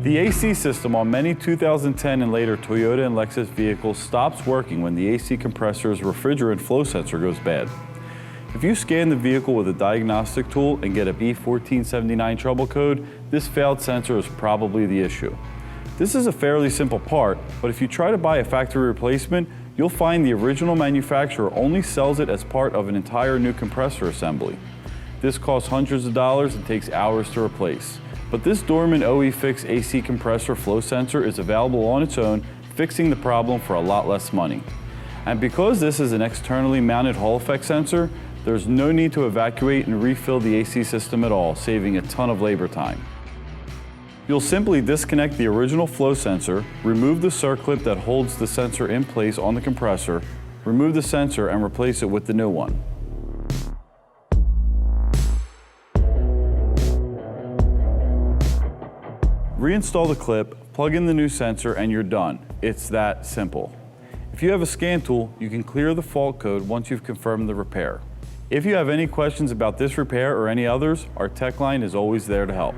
The AC system on many 2010 and later Toyota and Lexus vehicles stops working when the AC compressor's refrigerant flow sensor goes bad. If you scan the vehicle with a diagnostic tool and get a B1479 trouble code, this failed sensor is probably the issue. This is a fairly simple part, but if you try to buy a factory replacement, you'll find the original manufacturer only sells it as part of an entire new compressor assembly. This costs hundreds of dollars and takes hours to replace. But this Dorman OE-Fix AC compressor flow sensor is available on its own, fixing the problem for a lot less money. And because this is an externally mounted Hall effect sensor, there's no need to evacuate and refill the AC system at all, saving a ton of labor time. You'll simply disconnect the original flow sensor, remove the circlip that holds the sensor in place on the compressor, remove the sensor and replace it with the new one. Reinstall the clip, plug in the new sensor, and you're done. It's that simple. If you have a scan tool, you can clear the fault code once you've confirmed the repair. If you have any questions about this repair or any others, our tech line is always there to help.